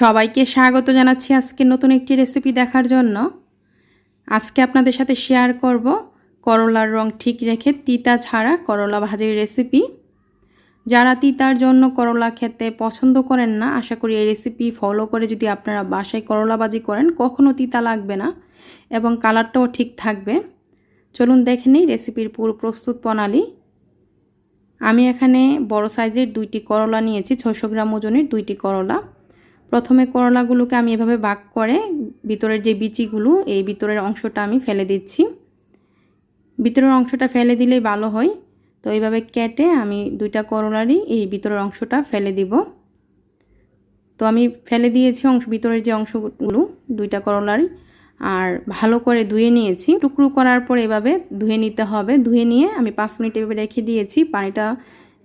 সবাইকে স্বাগত জানাচ্ছি আজকে নতুন একটি রেসিপি দেখার জন্য। আজকে আপনাদের সাথে শেয়ার করব করলার রং ঠিক রেখে তিতা ছাড়া করলা ভাজির রেসিপি। যারা তিতার জন্য করলা খেতে পছন্দ করেন না, আশা করি এই রেসিপি ফলো করে যদি আপনারা বাসায় করলা ভাজি করেন কখনো তিতা লাগবে না এবং কালারটাও ঠিক থাকবে। চলুন দেখে নিই রেসিপির পুরো প্রস্তুত প্রণালী। আমি এখানে বড় সাইজের 2টি করলা নিয়েছি, 600 গ্রাম ওজনের 2টি করলা। প্রথমে করলাগুলোকে আমি এভাবে ভাগ করে ভিতরের যে বিচিগুলো, এই ভিতরের অংশটা আমি ফেলে দিচ্ছি। ভিতরের অংশটা ফেলে দিলেই ভালো হয়। তো এইভাবে কেটে আমি 2টা করলারই এই ভিতরের অংশটা ফেলে দিব। তো আমি ফেলে দিয়েছি ভিতরের যে অংশগুলো 2টা করলারই, আর ভালো করে ধুয়ে নিয়েছি। টুকরো করার পর এভাবে ধুয়ে নিতে হবে। ধুয়ে নিয়ে আমি 5 মিনিট এভাবে রেখে দিয়েছি, পানিটা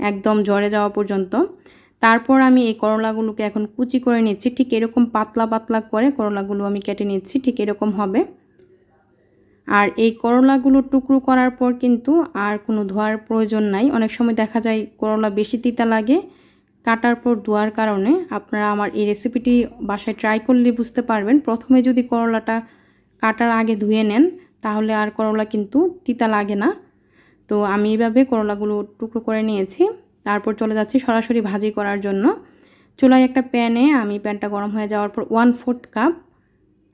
একদম ঝরে যাওয়া পর্যন্ত। তারপর আমি এই করলাগুলোকে এখন কুচি করে নিচ্ছি। ঠিক এরকম পাতলা পাতলা করে করলাগুলো আমি কেটে নিচ্ছি, ঠিক এরকম হবে। আর এই করলাগুলো টুকরো করার পর কিন্তু আর কোনো ধোয়ার প্রয়োজন নাই। অনেক সময় দেখা যায় করলা বেশি তিতা লাগে কাটার পর ধোয়ার কারণে। আপনারা আমার এই রেসিপিটি বাসায় ট্রাই করলে বুঝতে পারবেন। প্রথমে যদি করলাটা কাটার আগে ধুয়ে নেন তাহলে আর করলা কিন্তু তিতা লাগে না। তো আমি এইভাবে করলাগুলো টুকরো করে নিয়েছি। তারপর চলে যাচ্ছি সরাসরি ভাজি করার জন্য। চুলায় একটা প্যানে আমি প্যানটা গরম হয়ে যাওয়ার পর 1/4 কাপ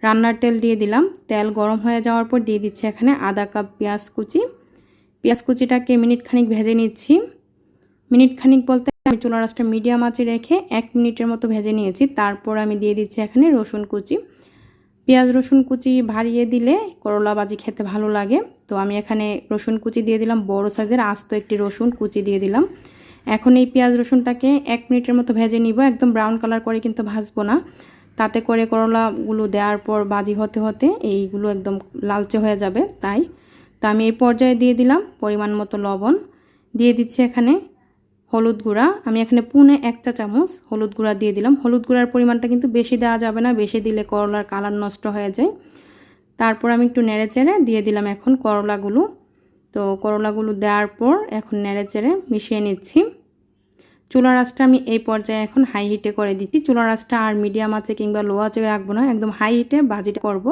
রান্নার তেল দিয়ে দিলাম। তেল গরম হয়ে যাওয়ার পর দিয়ে দিচ্ছি এখানে আধা কাপ পেঁয়াজ কুচি। পেঁয়াজ কুচিটাকে মিনিট খানিক ভেজে নিচ্ছি। মিনিট খানিক বলতে আমি চুলার আঁচটা মিডিয়াম আঁচে রেখে 1 মিনিটের মতো ভেজে নিয়েছি। তারপর আমি দিয়ে দিচ্ছি এখানে রসুন কুচি। পেঁয়াজ রসুন কুচি ভারিয়ে দিলে করলা ভাজি খেতে ভালো লাগে। তো আমি এখানে রসুন কুচি দিয়ে দিলাম, বড় সাইজের আস্ত একটি রসুন কুচি দিয়ে দিলাম। এখন এই পেঁয়াজ রসুনটাকে 1 মিনিটের মতো ভেজে নিব। একদম ব্রাউন কালার করে কিন্তু ভাজবো না, তাতে করে করলাগুলো দেওয়ার পর ভাজি হতে হতে এইগুলো একদম লালচে হয়ে যাবে। তাই তো আমি এই পর্যায়ে দিয়ে দিলাম পরিমাণ মতো লবণ। দিয়ে দিচ্ছি এখানে হলুদ গুঁড়া। আমি এখানে পৌনে 1 চা চামচ হলুদ গুঁড়া দিয়ে দিলাম। হলুদ গুঁড়ার পরিমাণটা কিন্তু বেশি দেওয়া যাবে না, বেশি দিলে করলার কালার নষ্ট হয়ে যায়। তারপর আমি একটু নেড়েচেড়ে দিয়ে দিলাম এখন করলাগুলো। তো করলাগুলো দেওয়ার পর এখন নেড়েচেড়ে মিশিয়ে নিচ্ছি। চুলার আঁচটা আমি এই পর্যায়ে এখন হাই হিটে করে দিচ্ছি। চুলার আঁচটা আর মিডিয়াম আছে কিংবা লো আঁচে রাখবো না, একদম হাই হিটে ভাজিটা করব।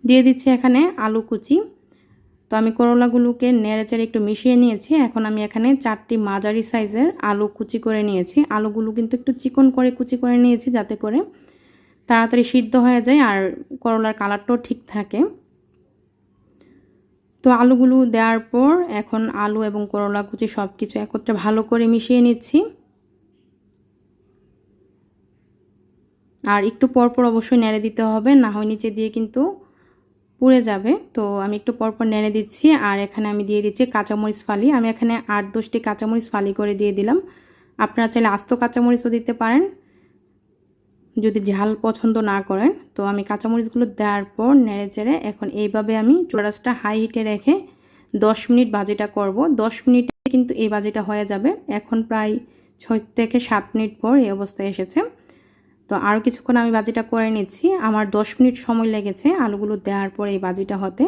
দিয়ে দিচ্ছি এখানে আলু কুচি। তো আমি করলাগুলোকে নেড়েচেড়ে একটু মিশিয়ে নিয়েছি। এখন আমি এখানে 4টি মাঝারি সাইজের আলু কুচি করে নিয়েছি। আলুগুলো কিন্তু একটু চিকন করে কুচি করে নিয়েছি যাতে করে তাড়াতাড়ি সিদ্ধ হয়ে যায় আর করলার কালারটাও ঠিক থাকে। তো আলুগুলো দেওয়ার পর এখন আলু এবং করলা কুচি সব কিছু একত্রে ভালো করে মিশিয়ে নিচ্ছি। আর একটু পরপর অবশ্যই নেড়ে দিতে হবে, না হয় নিচে দিয়ে কিন্তু পুড়ে যাবে। তো আমি একটু পরপর নেড়ে দিচ্ছি। আর এখানে আমি দিয়ে দিচ্ছি কাঁচামরিচ ফালি। আমি এখানে 8-10টি কাঁচামরিচ ফালি করে দিয়ে দিলাম। আপনারা চাইলে আস্ত কাঁচামরিচও দিতে পারেন যদি ঝাল পছন্দ না করেন। তো আমি কাঁচামরিচগুলো দেওয়ার পর নেড়ে চেড়ে এখন এইভাবে আমি চুলার আঁচটা হাই হিটে রেখে 10 মিনিট ভাজিটা করব। 10 মিনিটে কিন্তু এই ভাজিটা হয়ে যাবে। এখন প্রায় 6 থেকে 7 মিনিট পর এই অবস্থায় এসেছে। তো আরও কিছুক্ষণ আমি ভাজিটা করে নিচ্ছি। আমার 10 মিনিট সময় লেগেছে আলুগুলো দেওয়ার পর এই ভাজিটা হতে।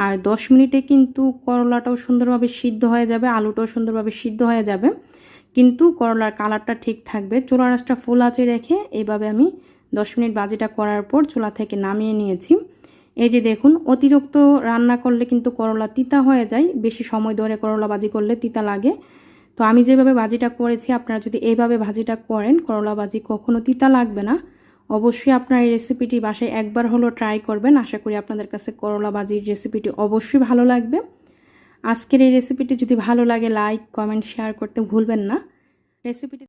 আর 10 মিনিটে কিন্তু করলাটাও সুন্দরভাবে সিদ্ধ হয়ে যাবে, আলুটাও সুন্দরভাবে সিদ্ধ হয়ে যাবে, কিন্তু করলার কালারটা ঠিক থাকবে। চুলার আঁচটা ফুল আঁচে রেখে এইভাবে আমি 10 মিনিট ভাজিটা করার পর চুলা থেকে নামিয়ে নিয়েছি। এই যে দেখুন, অতিরিক্ত রান্না করলে কিন্তু করলা তিতা হয়ে যায়, বেশি সময় ধরে করলা ভাজি করলে তিতা লাগে। তো আমি যেভাবে ভাজিটা করেছি আপনারা যদি এইভাবে ভাজিটা করেন করলা ভাজি কখনো তিতা লাগবে না। অবশ্যই আপনার এই রেসিপিটি বাসায় একবার হলো ট্রাই করবেন। আশা করি আপনাদের কাছে করলা ভাজির রেসিপিটি অবশ্যই ভালো লাগবে। আজকের এই রেসিপিটি যদি ভালো লাগে লাইক কমেন্ট শেয়ার করতে ভুলবেন না। রেসিপিটি